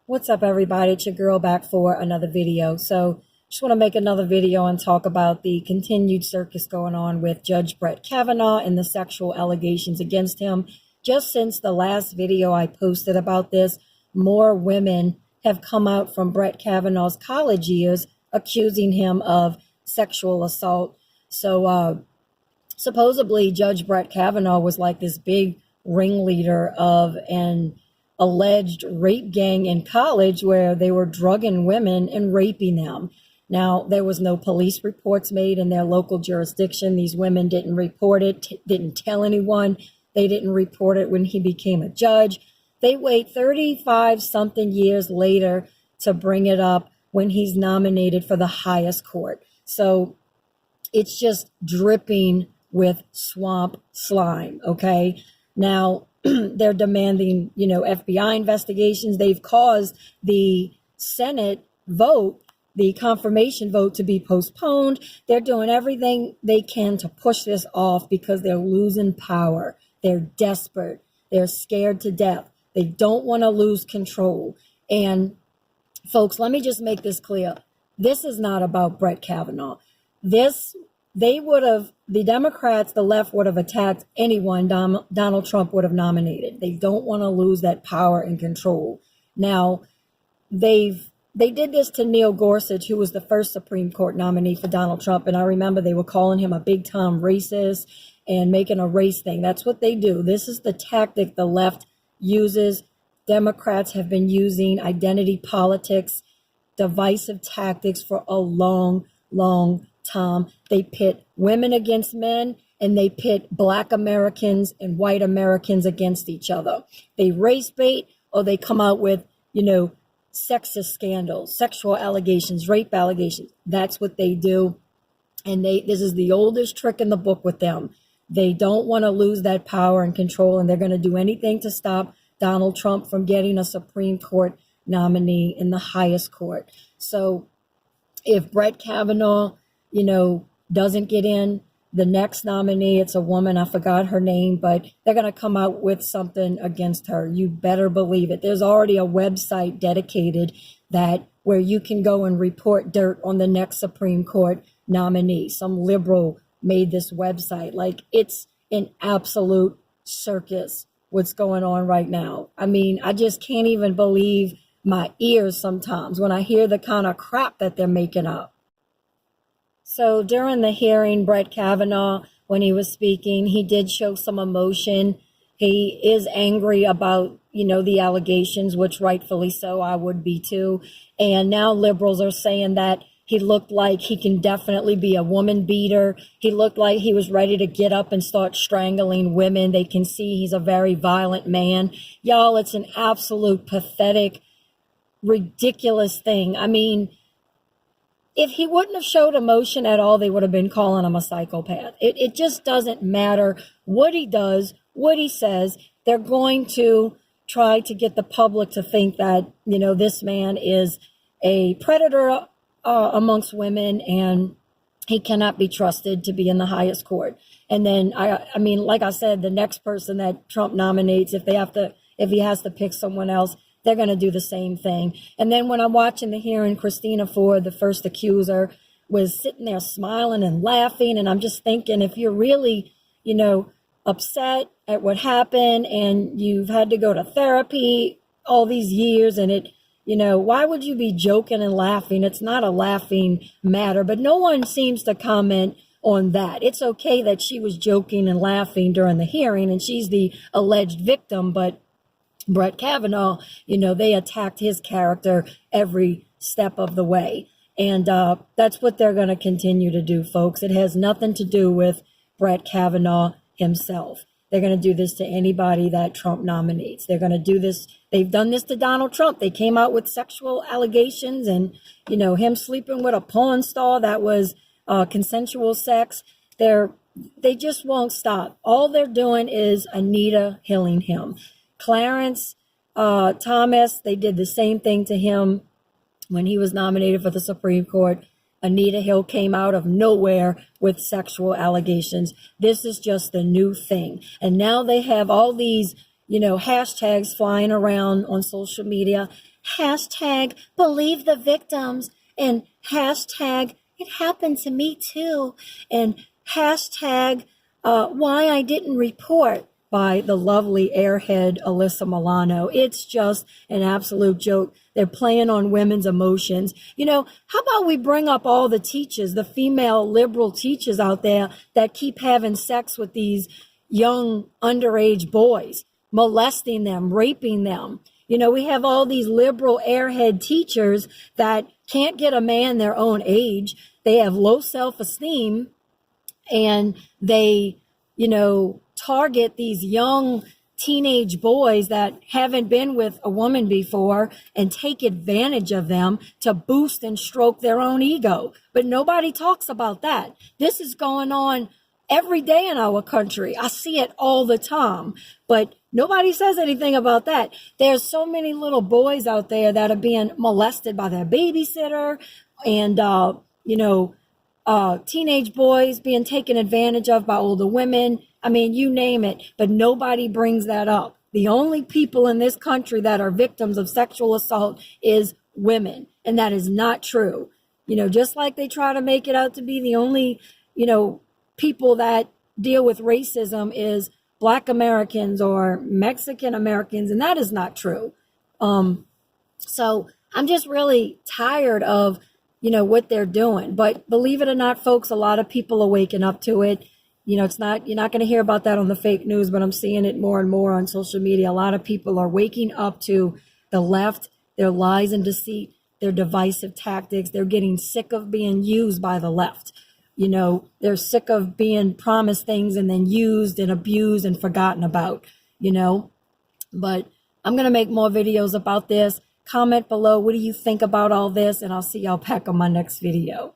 What's up, everybody? It's your girl back for another video. So just want to make another video and talk about the continued circus going on with Judge Brett Kavanaugh and the sexual allegations against him. Just since the last video I posted about this, more women have come out from Brett Kavanaugh's college years accusing him of sexual assault. So supposedly Judge Brett Kavanaugh was like this big ringleader of an alleged rape gang in college where they were drugging women and raping them. Now, there was no police reports made in their local jurisdiction. These women didn't report it, didn't tell anyone. They didn't report it when he became a judge. They wait 35 something years later to bring it up when he's nominated for the highest court. So it's just dripping with swamp slime, okay? Now, they're demanding, FBI investigations. They've caused the Senate vote, the confirmation vote, to be postponed. They're doing everything they can to push this off because they're losing power. They're desperate. They're scared to death. They don't want to lose control. And folks, let me just make this clear. This is not about Brett Kavanaugh. The Democrats, the left would have attacked anyone Donald Trump would have nominated. They don't want to lose that power and control. Now, they did this to Neil Gorsuch, who was the first Supreme Court nominee for Donald Trump. And I remember they were calling him a big time racist and making a race thing. That's what they do. This is the tactic the left uses. Democrats have been using identity politics, divisive tactics for a long time. They pit women against men, and they pit Black Americans and white Americans against each other. They race bait, or they come out with, sexist scandals, sexual allegations, rape allegations. That's what they do. And this is the oldest trick in the book with them. They don't want to lose that power and control, and they're going to do anything to stop Donald Trump from getting a Supreme Court nominee in the highest court. So if Brett Kavanaugh doesn't get in, the next nominee, it's a woman, I forgot her name, but they're going to come out with something against her. You better believe it. There's already a website dedicated where you can go and report dirt on the next Supreme Court nominee. Some liberal made this website. Like, it's an absolute circus what's going on right now. I mean, I just can't even believe my ears sometimes when I hear the kind of crap that they're making up. So during the hearing, Brett Kavanaugh, when he was speaking, he did show some emotion. He is angry about, the allegations, which rightfully so, I would be too. And now liberals are saying that he looked like he can definitely be a woman beater. He looked like he was ready to get up and start strangling women. They can see he's a very violent man. Y'all, it's an absolute pathetic, ridiculous thing. I mean, if he wouldn't have showed emotion at all, they would have been calling him a psychopath. It just doesn't matter what he does, what he says. They're going to try to get the public to think that, this man is a predator amongst women, and he cannot be trusted to be in the highest court. And then, I mean, like I said, the next person that Trump nominates, if he has to pick someone else, they're going to do the same thing. And then when I'm watching the hearing, Christina Ford, the first accuser, was sitting there smiling and laughing. And I'm just thinking, if you're really, upset at what happened and you've had to go to therapy all these years, and why would you be joking and laughing? It's not a laughing matter, but no one seems to comment on that. It's okay that she was joking and laughing during the hearing, and she's the alleged victim, but Brett Kavanaugh, they attacked his character every step of the way. And that's what they're going to continue to do, folks. It has nothing to do with Brett Kavanaugh himself. They're going to do this to anybody that Trump nominates. They're going to do this. They've done this to Donald Trump. They came out with sexual allegations and, him sleeping with a porn star that was consensual sex. They just won't stop. All they're doing is Anita Hilling him. Clarence Thomas, they did the same thing to him when he was nominated for the Supreme Court. Anita Hill came out of nowhere with sexual allegations. This is just the new thing. And now they have all these hashtags flying around on social media. Hashtag believe the victims, and hashtag it happened to me too, and hashtag why I didn't report by the lovely airhead Alyssa Milano. It's just an absolute joke. They're playing on women's emotions. How about we bring up all the teachers, the female liberal teachers out there that keep having sex with these young underage boys, molesting them, raping them. We have all these liberal airhead teachers that can't get a man their own age. They have low self-esteem, and they, target these young teenage boys that haven't been with a woman before and take advantage of them to boost and stroke their own ego. But nobody talks about that. This is going on every day in our country. I see it all the time, but nobody says anything about that. There's so many little boys out there that are being molested by their babysitter, and, teenage boys being taken advantage of by older women. I mean, you name it, but nobody brings that up. The only people in this country that are victims of sexual assault is women, and that is not true. Just like they try to make it out to be the only, people that deal with racism is Black Americans or Mexican Americans, and that is not true. So I'm just really tired of, what they're doing. But believe it or not, folks, a lot of people are waking up to it. You're not going to hear about that on the fake news, but I'm seeing it more and more on social media. A lot of people are waking up to the left, their lies and deceit, their divisive tactics. They're getting sick of being used by the left. They're sick of being promised things and then used and abused and forgotten about, But I'm going to make more videos about this. Comment below, what do you think about all this? And I'll see y'all back on my next video.